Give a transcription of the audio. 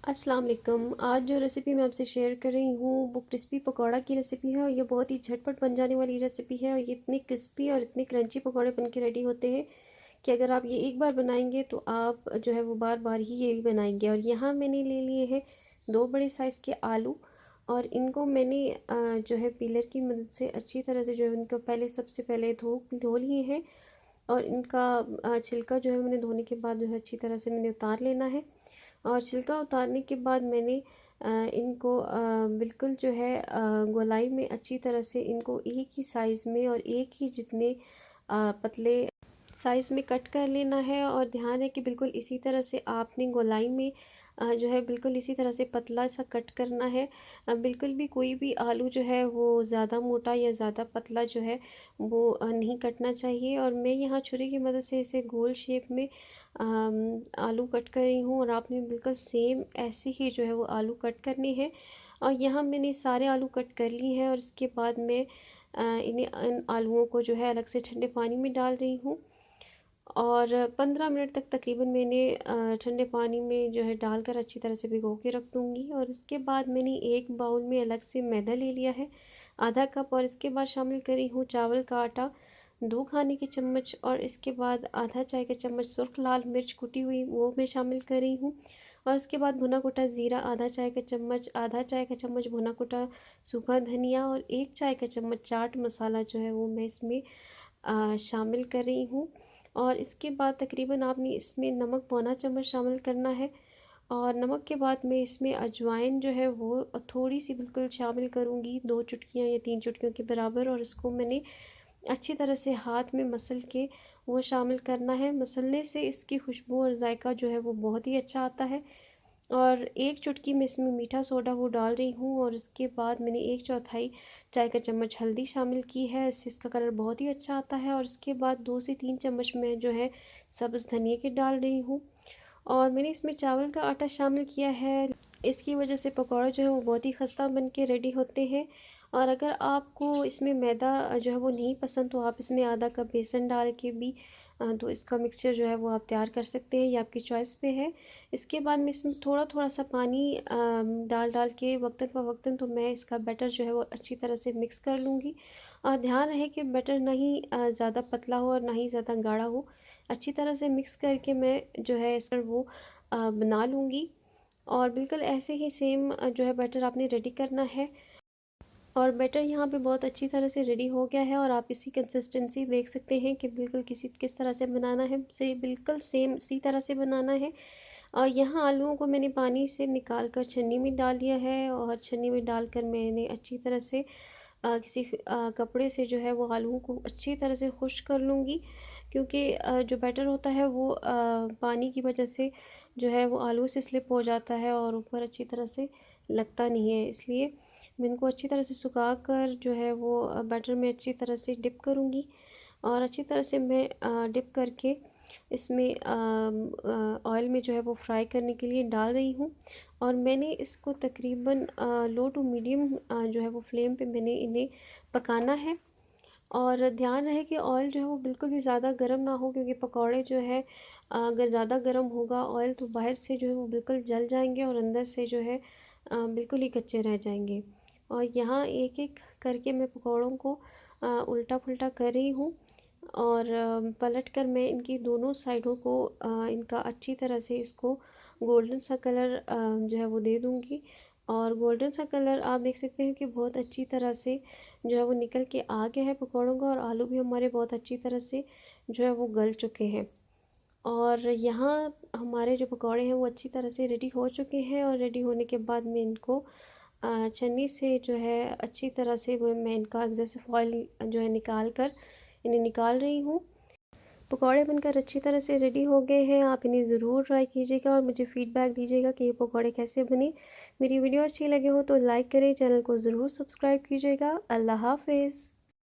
अस्सलाम वालेकुम। आज जो रेसिपी मैं आपसे शेयर कर रही हूँ वो क्रिस्पी पकौड़ा की रेसिपी है और ये बहुत ही झटपट बन जाने वाली रेसिपी है और ये इतनी क्रिस्पी और इतने क्रंची पकौड़े बन के रेडी होते हैं कि अगर आप ये एक बार बनाएंगे तो आप जो है वो बार बार ही ये बनाएंगे। और यहाँ मैंने ले लिए हैं 2 बड़े साइज़ के आलू और इनको मैंने जो है पीलर की मदद से अच्छी तरह से जो है उनको सबसे पहले धो लिए हैं। और इनका छिलका जो है मैंने धोने के बाद जो है अच्छी तरह से मैंने उतार लेना है। और छिलका उतारने के बाद मैंने इनको बिल्कुल जो है गोलाई में अच्छी तरह से इनको एक ही साइज़ में और एक ही जितने पतले साइज़ में कट कर लेना है। और ध्यान है कि बिल्कुल इसी तरह से आपने गोलाई में जो है बिल्कुल इसी तरह से पतला सा कट करना है। बिल्कुल भी कोई भी आलू जो है वो ज़्यादा मोटा या ज़्यादा पतला जो है वो नहीं कटना चाहिए। और मैं यहाँ छुरी की मदद से इसे गोल शेप में आलू कट कर रही हूँ और आपने बिल्कुल सेम ऐसे ही जो है वो आलू कट करने हैं। और यहाँ मैंने सारे आलू कट कर लिए हैं और इसके बाद मैं इन आलूओं को जो है अलग से ठंडे पानी में डाल रही हूँ। और 15 मिनट तक तकरीबन मैंने ठंडे पानी में जो है डालकर अच्छी तरह से भिगो के रख दूँगी। और इसके बाद मैंने एक बाउल में अलग से मैदा ले लिया है आधा कप। और इसके बाद शामिल करी हूँ चावल का आटा 2 खाने के चम्मच। और इसके बाद आधा चाय का चम्मच सुर्ख लाल मिर्च कुटी हुई वो मैं शामिल कर रही हूँ। और इसके बाद भुना कुटा ज़ीरा आधा चाय का चम्मच, आधा चाय का चम्मच भुना कुटा सूखा धनिया और 1 चाय का चम्मच चाट मसाला जो है वो मैं इसमें शामिल कर रही हूँ। और इसके बाद तकरीबन आपने इसमें नमक पौना चम्मच शामिल करना है। और नमक के बाद मैं इसमें अजवाइन जो है वो थोड़ी सी बिल्कुल शामिल करूँगी, 2 चुटकियाँ या 3 चुटकियों के बराबर। और इसको मैंने अच्छी तरह से हाथ में मसल के वो शामिल करना है। मसलने से इसकी खुशबू और जायका जो है वो बहुत ही अच्छा आता है। और 1 चुटकी मैं इसमें मीठा सोडा वो डाल रही हूँ। और इसके बाद मैंने 1/4 चाय का चम्मच हल्दी शामिल की है, इससे इसका कलर बहुत ही अच्छा आता है। और इसके बाद 2 से 3 चम्मच मैं जो है सब्ज़ धनिया के डाल रही हूँ। और मैंने इसमें चावल का आटा शामिल किया है, इसकी वजह से पकौड़े जो है वो बहुत ही खस्ता बन के रेडी होते हैं। और अगर आपको इसमें मैदा जो है वो नहीं पसंद तो आप इसमें आधा कप बेसन डाल के भी तो इसका मिक्सचर जो है वो आप तैयार कर सकते हैं, ये आपकी चॉइस पे है। इसके बाद मैं इसमें थोड़ा थोड़ा सा पानी डाल डाल के वक्तन फ़वक्तन तो मैं इसका बैटर जो है वो अच्छी तरह से मिक्स कर लूँगी। और ध्यान रहे कि बैटर ना ही ज़्यादा पतला हो और ना ही ज़्यादा गाढ़ा हो। अच्छी तरह से मिक्स करके मैं जो है इस पर वो बना लूँगी। और बिल्कुल ऐसे ही सेम जो है बैटर आपने रेडी करना है। और बैटर यहाँ पे बहुत अच्छी तरह से रेडी हो गया है और आप इसकी कंसिस्टेंसी देख सकते हैं कि बिल्कुल किस तरह से बनाना है, से बिल्कुल सेम इसी तरह से बनाना है। और यहाँ आलूओं को मैंने पानी से निकाल कर छन्नी में डाल दिया है और छन्नी में डालकर मैंने अच्छी तरह से किसी कपड़े से जो है वो आलूओं को अच्छी तरह से खुश्क कर लूँगी। क्योंकि जो बैटर होता है वो पानी की वजह से जो है वो आलू से स्लिप हो जाता है और ऊपर अच्छी तरह से लगता नहीं है। इसलिए मैं इनको अच्छी तरह से सुखा कर जो है वो बैटर में अच्छी तरह से डिप करूँगी। और अच्छी तरह से मैं डिप करके इसमें ऑयल में जो है वो फ्राई करने के लिए डाल रही हूँ। और मैंने इसको तकरीबन लो टू मीडियम जो है वो फ्लेम पे मैंने इन्हें पकाना है। और ध्यान रहे कि ऑयल जो है वो बिल्कुल भी ज़्यादा गर्म ना हो, क्योंकि पकौड़े जो है अगर ज़्यादा गर्म होगा ऑयल तो बाहर से जो है वो बिल्कुल जल जाएंगे और अंदर से जो है बिल्कुल ही कच्चे रह जाएंगे। और यहाँ एक एक करके मैं पकौड़ों को उल्टा पुल्टा कर रही हूँ। और पलट कर मैं इनकी दोनों साइडों को इनका अच्छी तरह से इसको गोल्डन सा कलर जो है वो दे दूँगी। और गोल्डन सा कलर आप देख सकते हैं कि बहुत अच्छी तरह से जो है वो निकल के आ गया है पकौड़ों का। और आलू भी हमारे बहुत अच्छी तरह से जो है वो गल चुके हैं। और यहाँ हमारे जो पकौड़े हैं वो अच्छी तरह से रेडी हो चुके हैं। और रेडी होने के बाद मैं इनको छन्नी से जो है अच्छी तरह से वो मैं इनका जैसे फॉइल जो है निकाल कर इन्हें निकाल रही हूँ। पकौड़े बनकर अच्छी तरह से रेडी हो गए हैं, आप इन्हें ज़रूर ट्राई कीजिएगा और मुझे फ़ीडबैक दीजिएगा कि ये पकौड़े कैसे बने। मेरी वीडियो अच्छी लगे हो तो लाइक करें, चैनल को ज़रूर सब्सक्राइब कीजिएगा। अल्लाह हाफ़िज़।